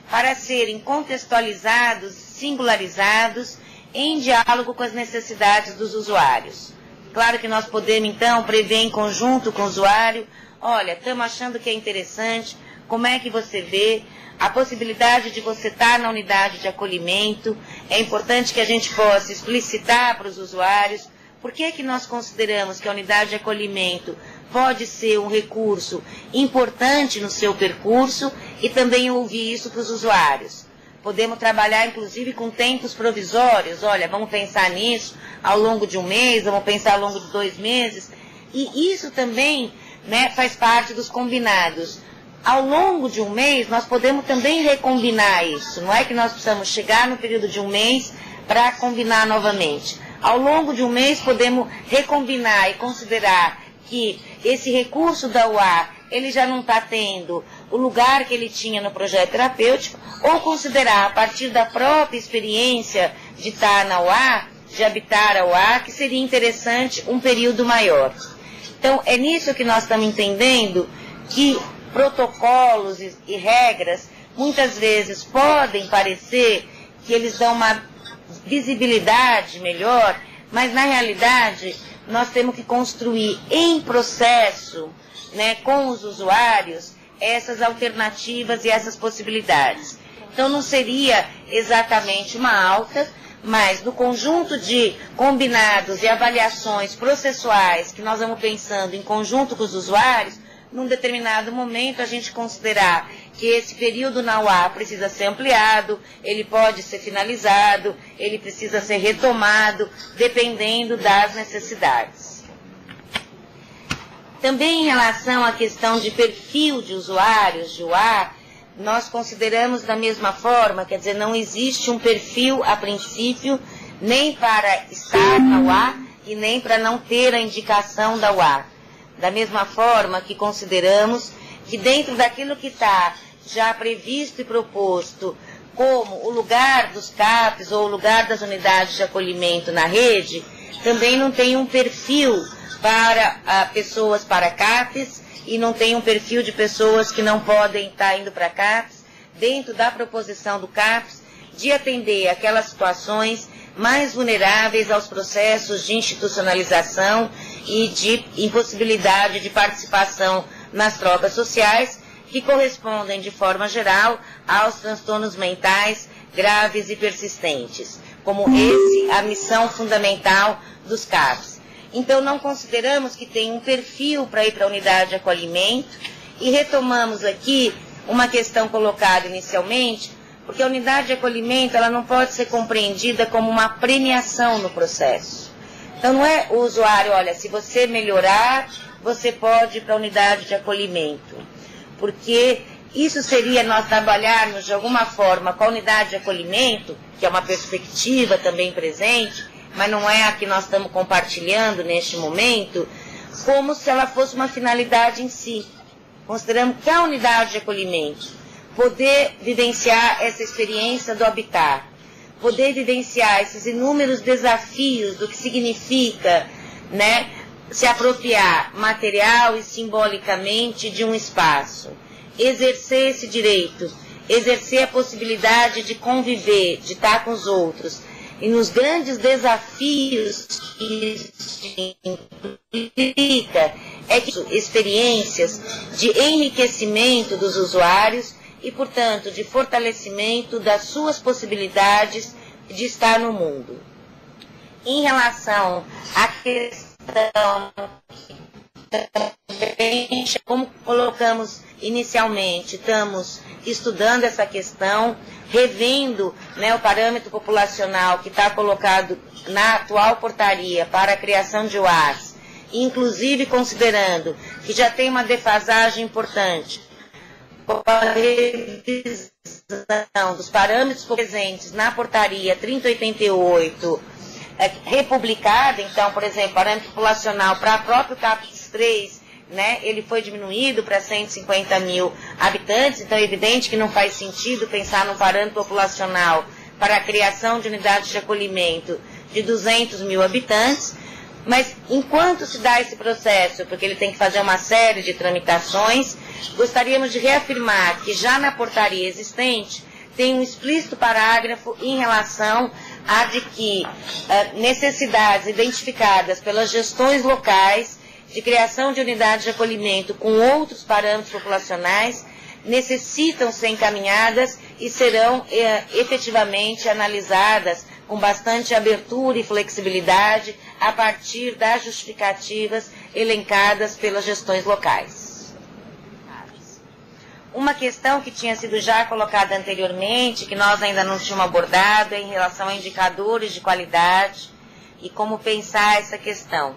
para serem contextualizados, singularizados, em diálogo com as necessidades dos usuários. Claro que nós podemos, então, prever em conjunto com o usuário, olha, estamos achando que é interessante, como é que você vê a possibilidade de você estar na unidade de acolhimento. É importante que a gente possa explicitar para os usuários por que nós consideramos que a unidade de acolhimento pode ser um recurso importante no seu percurso e também ouvir isso para os usuários. Podemos trabalhar, inclusive, com tempos provisórios. Olha, vamos pensar nisso ao longo de um mês, vamos pensar ao longo de 2 meses. E isso também, né, faz parte dos combinados. Ao longo de um mês, nós podemos também recombinar isso. Não é que nós precisamos chegar no período de um mês para combinar novamente. Ao longo de um mês, podemos recombinar e considerar que esse recurso da UA, ele já não está tendo o lugar que ele tinha no projeto terapêutico, ou considerar, a partir da própria experiência de estar na UA, de habitar a UA, que seria interessante um período maior. Então, é nisso que nós estamos entendendo que protocolos e regras, muitas vezes podem parecer que eles dão uma visibilidade melhor, mas na realidade nós temos que construir em processo, né, com os usuários, essas alternativas e essas possibilidades. Então não seria exatamente uma alta, mas no conjunto de combinados e avaliações processuais que nós vamos pensando em conjunto com os usuários, num determinado momento a gente considerar que esse período na UA precisa ser ampliado, ele pode ser finalizado, ele precisa ser retomado, dependendo das necessidades. Também em relação à questão de perfil de usuários de UA, nós consideramos da mesma forma, quer dizer, não existe um perfil a princípio, nem para estar na UA e nem para não ter a indicação da UA. Da mesma forma que consideramos que dentro daquilo que está já previsto e proposto como o lugar dos CAPs ou o lugar das unidades de acolhimento na rede, também não tem um perfil para pessoas para CAPs e não tem um perfil de pessoas que não podem estar indo para CAPs, dentro da proposição do CAPs, de atender aquelas situações mais vulneráveis aos processos de institucionalização e de impossibilidade de participação nas trocas sociais, que correspondem, de forma geral, aos transtornos mentais graves e persistentes, como esse a missão fundamental dos CAPs. Então, não consideramos que tem um perfil para ir para a unidade de acolhimento e retomamos aqui uma questão colocada inicialmente, porque a unidade de acolhimento ela não pode ser compreendida como uma premiação no processo. Então, não é o usuário, olha, se você melhorar, você pode ir para a unidade de acolhimento. Porque isso seria nós trabalharmos de alguma forma com a unidade de acolhimento, que é uma perspectiva também presente, mas não é a que nós estamos compartilhando neste momento, como se ela fosse uma finalidade em si. Consideramos que a unidade de acolhimento, poder vivenciar essa experiência do habitat, poder vivenciar esses inúmeros desafios do que significa, né, se apropriar material e simbolicamente de um espaço, exercer esse direito, exercer a possibilidade de conviver, de estar com os outros, e nos grandes desafios que isso implica, é que experiências de enriquecimento dos usuários e, portanto, de fortalecimento das suas possibilidades de estar no mundo. Em relação à questão, como colocamos inicialmente, estamos estudando essa questão, revendo, né, o parâmetro populacional que está colocado na atual portaria para a criação de UAS, inclusive considerando que já tem uma defasagem importante com a revisão dos parâmetros presentes na portaria 3088, republicada. Então, por exemplo, parâmetro populacional para o próprio CAPES 3, né, ele foi diminuído para 150 mil habitantes, então é evidente que não faz sentido pensar num parâmetro populacional para a criação de unidades de acolhimento de 200 mil habitantes, mas enquanto se dá esse processo, porque ele tem que fazer uma série de tramitações, gostaríamos de reafirmar que já na portaria existente tem um explícito parágrafo em relação a de que necessidades identificadas pelas gestões locais de criação de unidades de acolhimento com outros parâmetros populacionais necessitam ser encaminhadas e serão efetivamente analisadas com bastante abertura e flexibilidade a partir das justificativas elencadas pelas gestões locais. Uma questão que tinha sido já colocada anteriormente, que nós ainda não tínhamos abordado, é em relação a indicadores de qualidade e como pensar essa questão.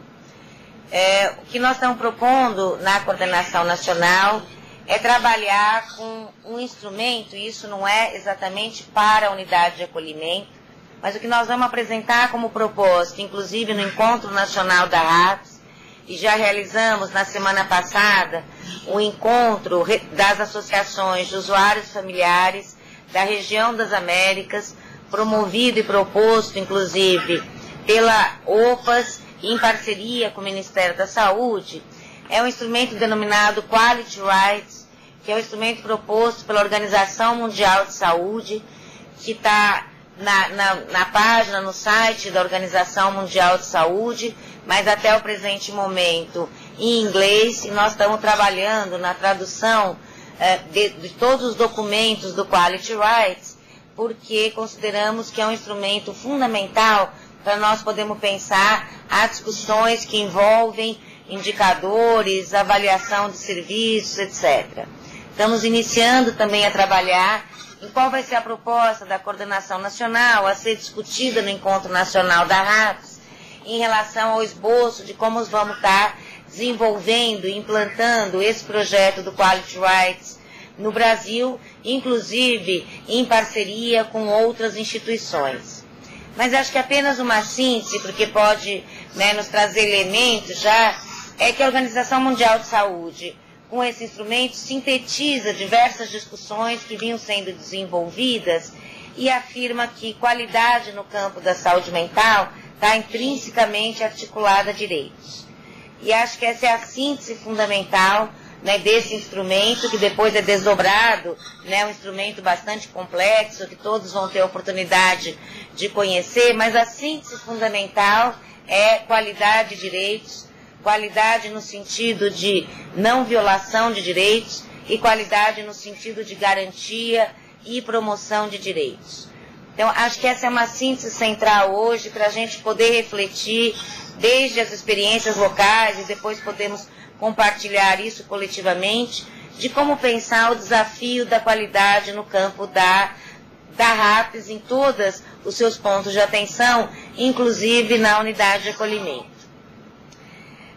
O que nós estamos propondo na coordenação nacional é trabalhar com um instrumento, e isso não é exatamente para a unidade de acolhimento, mas o que nós vamos apresentar como proposta, inclusive no Encontro Nacional da RAPS, e já realizamos na semana passada o encontro das associações de usuários familiares da região das Américas, promovido e proposto, inclusive, pela OPAS, em parceria com o Ministério da Saúde, é um instrumento denominado Quality Rights, que é um instrumento proposto pela Organização Mundial de Saúde, que está na página, no site da Organização Mundial de Saúde, mas até o presente momento em inglês, e nós estamos trabalhando na tradução de todos os documentos do Quality Rights porque consideramos que é um instrumento fundamental para nós podermos pensar as discussões que envolvem indicadores, avaliação de serviços, etc. Estamos iniciando também a trabalhar em qual vai ser a proposta da coordenação nacional a ser discutida no Encontro Nacional da RAPS em relação ao esboço de como vamos estar desenvolvendo e implantando esse projeto do Quality Rights no Brasil, inclusive em parceria com outras instituições. Mas acho que apenas uma síntese, porque pode, né, nos trazer elementos já, é que a Organização Mundial de Saúde, com esse instrumento, sintetiza diversas discussões que vinham sendo desenvolvidas e afirma que qualidade no campo da saúde mental está intrinsecamente articulada a direitos. E acho que essa é a síntese fundamental, né, desse instrumento, que depois é desdobrado, né, um instrumento bastante complexo, que todos vão ter a oportunidade de conhecer, mas a síntese fundamental é qualidade de direitos, qualidade no sentido de não violação de direitos e qualidade no sentido de garantia e promoção de direitos. Então, acho que essa é uma síntese central hoje para a gente poder refletir desde as experiências locais e depois podemos compartilhar isso coletivamente, de como pensar o desafio da qualidade no campo da RAPS em todos os seus pontos de atenção, inclusive na unidade de acolhimento.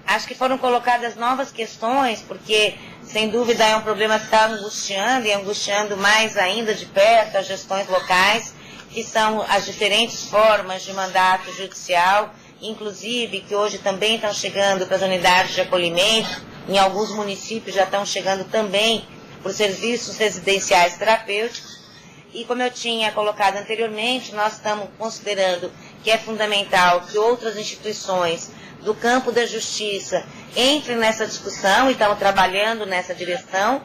Acho que foram colocadas novas questões, porque, sem dúvida, é um problema que está angustiando e angustiando mais ainda de perto as gestões locais, que são as diferentes formas de mandato judicial, inclusive que hoje também estão chegando para as unidades de acolhimento, em alguns municípios já estão chegando também por serviços residenciais terapêuticos. E como eu tinha colocado anteriormente, nós estamos considerando que é fundamental que outras instituições do campo da justiça entrem nessa discussão e estamos trabalhando nessa direção,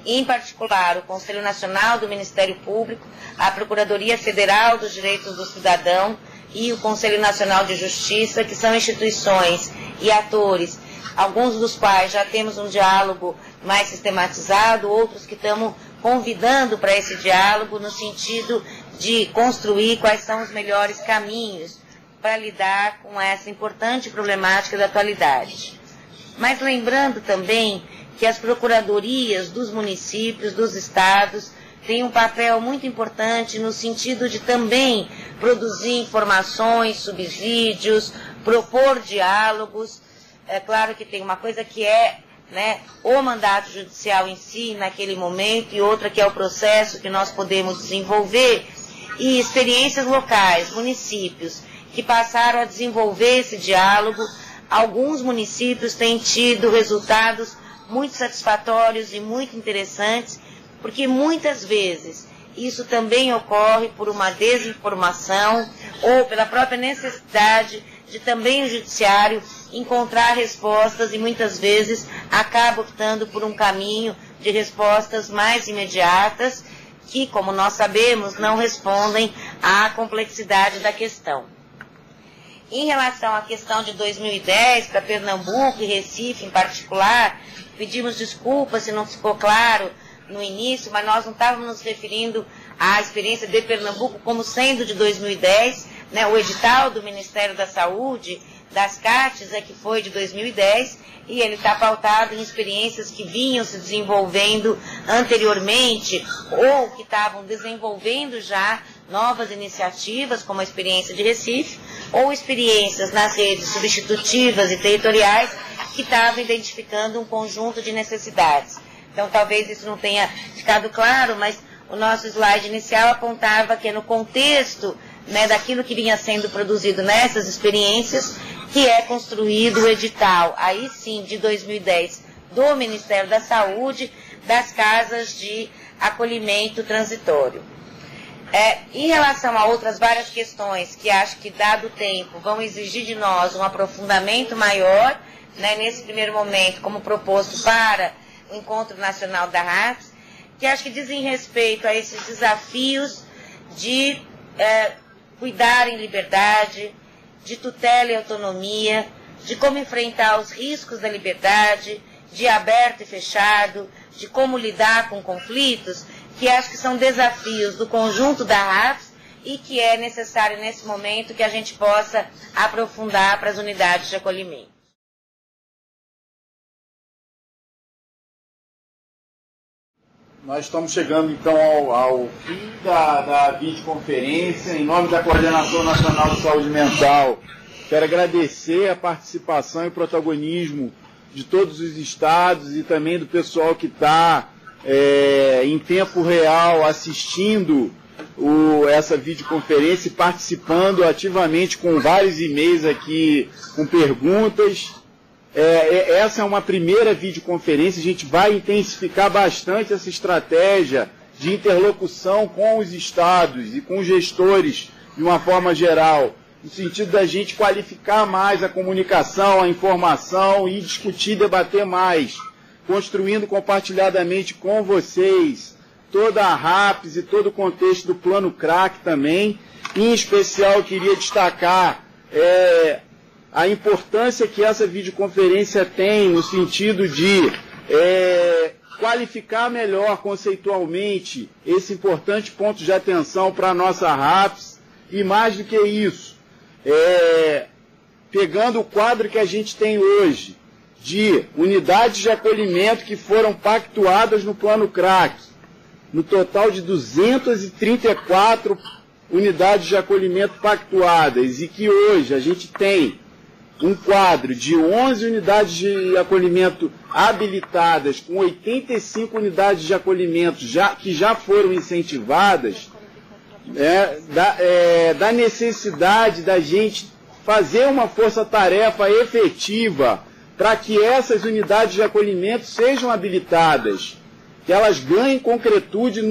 em particular o Conselho Nacional do Ministério Público, a Procuradoria Federal dos Direitos do Cidadão e o Conselho Nacional de Justiça, que são instituições e atores, alguns dos quais já temos um diálogo mais sistematizado, outros que estamos convidando para esse diálogo no sentido de construir quais são os melhores caminhos para lidar com essa importante problemática da atualidade. Mas lembrando também que as procuradorias dos municípios, dos estados, têm um papel muito importante no sentido de também produzir informações, subsídios, propor diálogos. É claro que tem uma coisa que é, né, o mandato judicial em si, naquele momento, e outra que é o processo que nós podemos desenvolver, e experiências locais, municípios, que passaram a desenvolver esse diálogo. Alguns municípios têm tido resultados muito satisfatórios e muito interessantes, porque muitas vezes isso também ocorre por uma desinformação ou pela própria necessidade de também o judiciário encontrar respostas e muitas vezes acaba optando por um caminho de respostas mais imediatas que, como nós sabemos, não respondem à complexidade da questão. Em relação à questão de 2010, para Pernambuco e Recife em particular, pedimos desculpas se não ficou claro no início, mas nós não estávamos nos referindo à experiência de Pernambuco como sendo de 2010, né? O edital do Ministério da Saúde, das CATs, é que foi de 2010, e ele está pautado em experiências que vinham se desenvolvendo anteriormente, ou que estavam desenvolvendo já novas iniciativas, como a experiência de Recife, ou experiências nas redes substitutivas e territoriais, que estavam identificando um conjunto de necessidades. Então, talvez isso não tenha ficado claro, mas o nosso slide inicial apontava que é no contexto, né, daquilo que vinha sendo produzido nessas experiências, que é construído o edital, aí sim, de 2010, do Ministério da Saúde, das casas de acolhimento transitório. Em relação a outras várias questões que acho que, dado o tempo, vão exigir de nós um aprofundamento maior, né, nesse primeiro momento, como proposto para o Encontro Nacional da RAPS, que acho que dizem respeito a esses desafios de cuidar em liberdade, de tutela e autonomia, de como enfrentar os riscos da liberdade, de aberto e fechado, de como lidar com conflitos, que acho que são desafios do conjunto da RAPS e que é necessário nesse momento que a gente possa aprofundar para as unidades de acolhimento. Nós estamos chegando então ao fim da videoconferência. Em nome da Coordenação Nacional de Saúde Mental, quero agradecer a participação e protagonismo de todos os estados e também do pessoal que está em tempo real assistindo essa videoconferência e participando ativamente com vários e-mails aqui com perguntas. Essa é uma primeira videoconferência, a gente vai intensificar bastante essa estratégia de interlocução com os estados e com os gestores de uma forma geral, no sentido da gente qualificar mais a comunicação, a informação e discutir, debater mais, construindo compartilhadamente com vocês toda a RAPS e todo o contexto do Plano CRAC também. Em especial, eu queria destacar a importância que essa videoconferência tem no sentido de qualificar melhor conceitualmente esse importante ponto de atenção para a nossa RAPS e mais do que isso, pegando o quadro que a gente tem hoje de unidades de acolhimento que foram pactuadas no Plano CRAC, no total de 234 unidades de acolhimento pactuadas e que hoje a gente tem um quadro de 11 unidades de acolhimento habilitadas, com 85 unidades de acolhimento que já foram incentivadas, da necessidade da gente fazer uma força-tarefa efetiva para que essas unidades de acolhimento sejam habilitadas, que elas ganhem concretude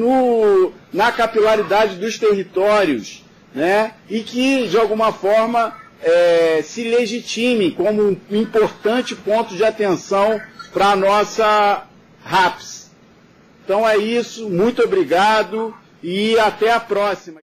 na capilaridade dos territórios, né? E que, de alguma forma, se legitime como um importante ponto de atenção para a nossa RAPS. Então é isso, muito obrigado e até a próxima.